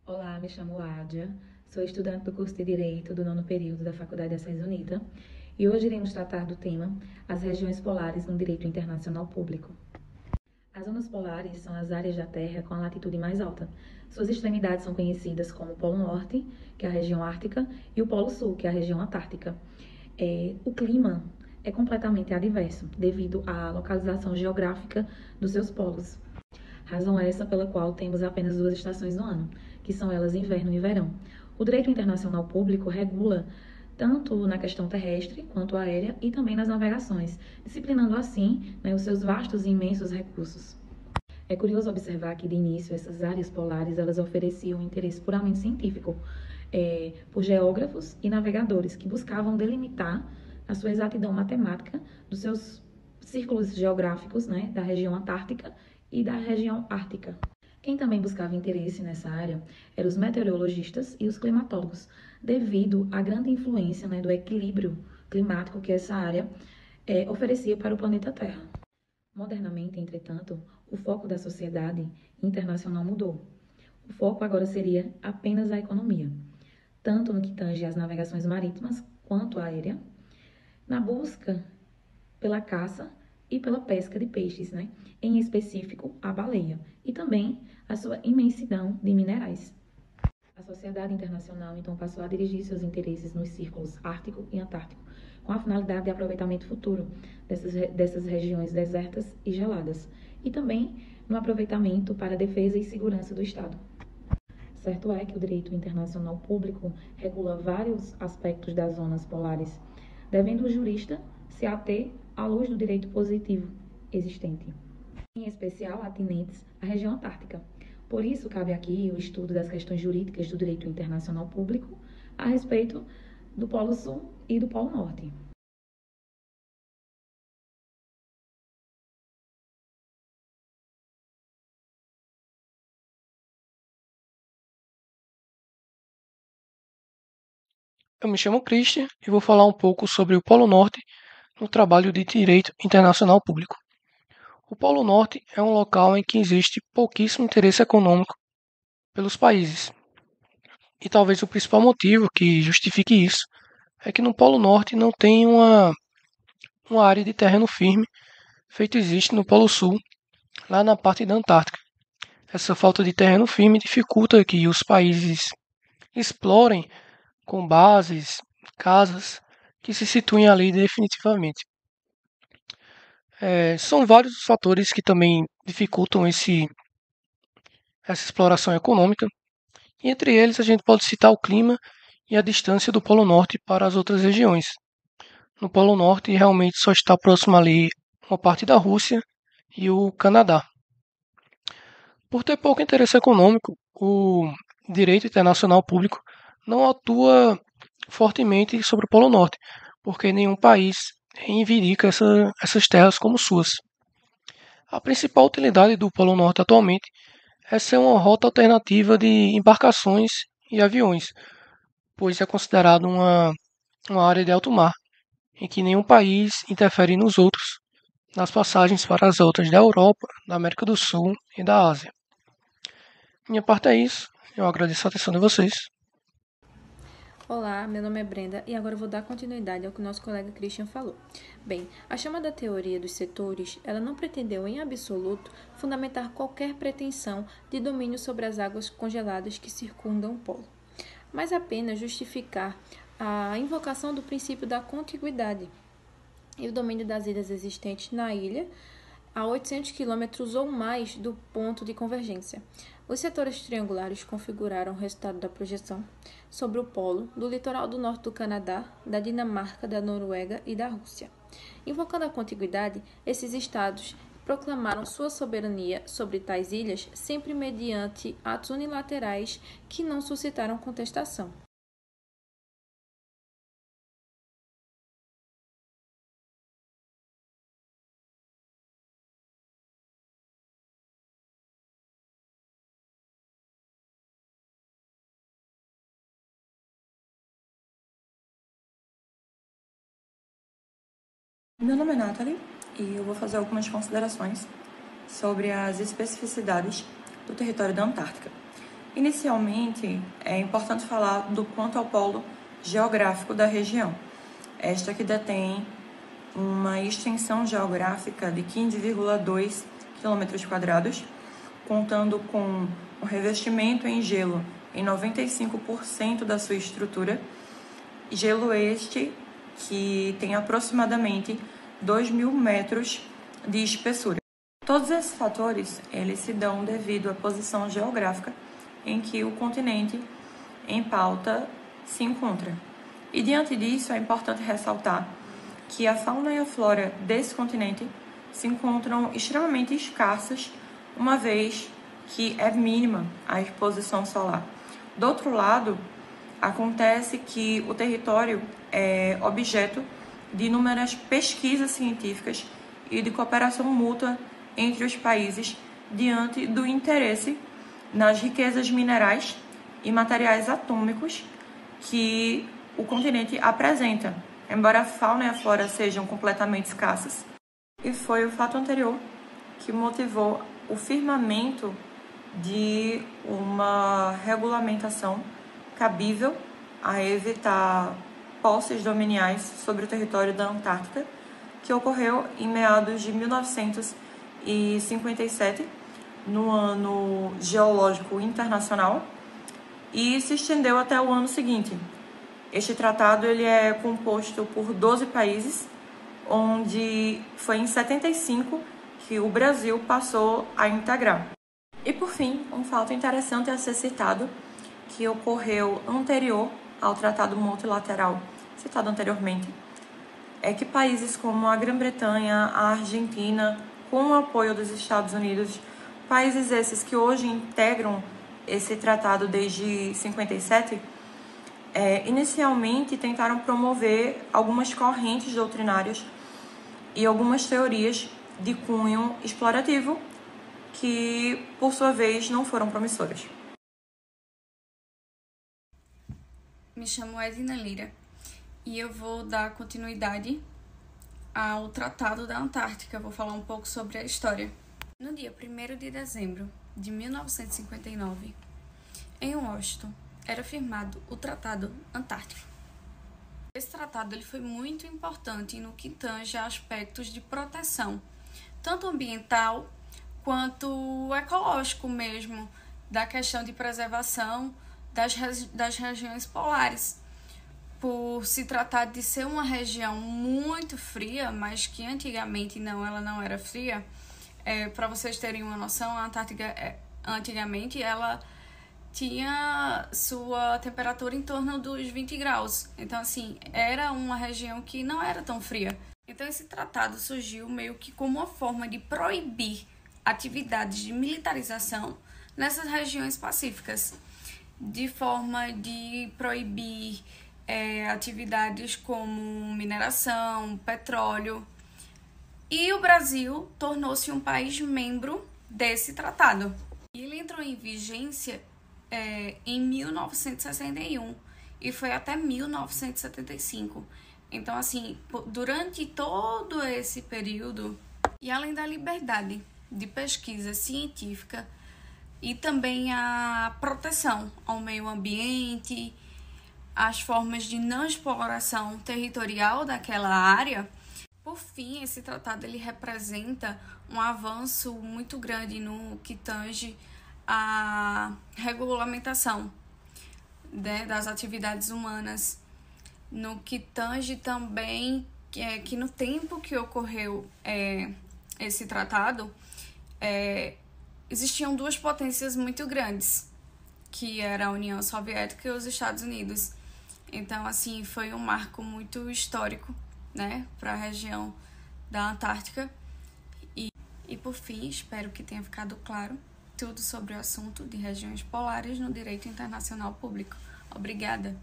Olá, me chamo Ádia, sou estudante do curso de Direito do nono período da Faculdade Assis Unida e hoje iremos tratar do tema As regiões polares no direito internacional público. As zonas polares são as áreas da Terra com a latitude mais alta. Suas extremidades são conhecidas como o Polo Norte, que é a região ártica, e o Polo Sul, que é a região antártica. O clima é completamente adverso devido à localização geográfica dos seus polos. Razão essa pela qual temos apenas duas estações no ano, que são elas inverno e verão. O direito internacional público regula tanto na questão terrestre quanto aérea e também nas navegações, disciplinando assim os seus vastos e imensos recursos. É curioso observar que, de início, essas áreas polares elas ofereciam um interesse puramente científico por geógrafos e navegadores que buscavam delimitar a sua exatidão matemática dos seus círculos geográficos, da região antártica e da região ártica. Quem também buscava interesse nessa área eram os meteorologistas e os climatólogos, devido à grande influência do equilíbrio climático que essa área oferecia para o planeta Terra. Modernamente, entretanto, o foco da sociedade internacional mudou. O foco agora seria apenas a economia, tanto no que tange às navegações marítimas quanto aérea, na busca pela caça e pela pesca de peixes, em específico a baleia, e também a sua imensidão de minerais. A sociedade internacional, então, passou a dirigir seus interesses nos círculos ártico e antártico, com a finalidade de aproveitamento futuro dessas regiões desertas e geladas, e também no aproveitamento para a defesa e segurança do Estado. Certo é que o direito internacional público regula vários aspectos das zonas polares, devendo o jurista se ater à luz do direito positivo existente, em especial atinentes à região antártica. Por isso, cabe aqui o estudo das questões jurídicas do direito internacional público a respeito do Polo Sul e do Polo Norte. Eu me chamo Christian e vou falar um pouco sobre o Polo Norte no trabalho de Direito Internacional Público. O Polo Norte é um local em que existe pouquíssimo interesse econômico pelos países. E talvez o principal motivo que justifique isso é que no Polo Norte não tem uma área de terreno firme feito existe no Polo Sul, lá na parte da Antártica. Essa falta de terreno firme dificulta que os países explorem com bases, casas que se situem ali definitivamente. São vários os fatores que também dificultam essa exploração econômica, e entre eles a gente pode citar o clima e a distância do Polo Norte para as outras regiões. No Polo Norte realmente só está próximo ali uma parte da Rússia e o Canadá. Por ter pouco interesse econômico, o direito internacional público não atua fortemente sobre o Polo Norte, porque nenhum país reivindica essas terras como suas. A principal utilidade do Polo Norte atualmente é ser uma rota alternativa de embarcações e aviões, pois é considerado uma área de alto mar, em que nenhum país interfere nos outros, nas passagens para as outras da Europa, da América do Sul e da Ásia. Minha parte é isso, eu agradeço a atenção de vocês. Olá, meu nome é Brenda e agora eu vou dar continuidade ao que o nosso colega Christian falou. Bem, a chamada teoria dos setores, ela não pretendeu em absoluto fundamentar qualquer pretensão de domínio sobre as águas congeladas que circundam o polo, mas apenas justificar a invocação do princípio da contiguidade e o domínio das ilhas existentes na ilha a 800 km ou mais do ponto de convergência. Os setores triangulares configuraram o resultado da projeção sobre o polo do litoral do norte do Canadá, da Dinamarca, da Noruega e da Rússia. Invocando a contiguidade, esses estados proclamaram sua soberania sobre tais ilhas sempre mediante atos unilaterais que não suscitaram contestação. Meu nome é Nathalie e eu vou fazer algumas considerações sobre as especificidades do território da Antártica. Inicialmente, é importante falar do quanto ao polo geográfico da região. Esta que detém uma extensão geográfica de 15,2 km², contando com um revestimento em gelo em 95% da sua estrutura, gelo este que tem aproximadamente 2.000 metros de espessura. Todos esses fatores, eles se dão devido à posição geográfica em que o continente em pauta se encontra. E diante disso, é importante ressaltar que a fauna e a flora desse continente se encontram extremamente escassas, uma vez que é mínima a exposição solar. Do outro lado, acontece que o território é objeto de inúmeras pesquisas científicas e de cooperação mútua entre os países diante do interesse nas riquezas minerais e materiais atômicos que o continente apresenta, embora a fauna e a flora sejam completamente escassas. E foi o fato anterior que motivou o firmamento de uma regulamentação cabível a evitar posses dominiais sobre o território da Antártica, que ocorreu em meados de 1957, no Ano Geológico Internacional, e se estendeu até o ano seguinte. Este tratado ele é composto por 12 países, onde foi em 75 que o Brasil passou a integrar. E por fim, um fato interessante a ser citado, que ocorreu anterior ao tratado multilateral citado anteriormente, é que países como a Grã-Bretanha, a Argentina, com o apoio dos Estados Unidos, países esses que hoje integram esse tratado desde 57, inicialmente tentaram promover algumas correntes doutrinárias e algumas teorias de cunho explorativo que, por sua vez, não foram promissoras. Me chamo Edna Lira e eu vou dar continuidade ao Tratado da Antártica. Vou falar um pouco sobre a história. No dia 1º de dezembro de 1959, em Washington, era firmado o Tratado Antártico. Esse tratado ele foi muito importante no que tange a aspectos de proteção, tanto ambiental quanto ecológico mesmo, da questão de preservação das regiões polares. Por se tratar de ser uma região muito fria, mas que antigamente ela não era fria, para vocês terem uma noção, a Antártica antigamente ela tinha sua temperatura em torno dos 20 graus. Então, assim, era uma região que não era tão fria. Então, esse tratado surgiu meio que como uma forma de proibir atividades de militarização nessas regiões pacíficas, de forma de proibir atividades como mineração, petróleo. E o Brasil tornou-se um país membro desse tratado. Ele entrou em vigência em 1961 e foi até 1975. Então, assim, durante todo esse período, e além da liberdade de pesquisa científica e também a proteção ao meio ambiente, as formas de não exploração territorial daquela área, por fim, esse tratado ele representa um avanço muito grande no que tange a regulamentação das atividades humanas, no que tange também que no tempo que ocorreu esse tratado, existiam duas potências muito grandes, que era a União Soviética e os Estados Unidos. Então, assim, foi um marco muito histórico, né, para a região da Antártica. E por fim, espero que tenha ficado claro tudo sobre o assunto de regiões polares no direito internacional público. Obrigada!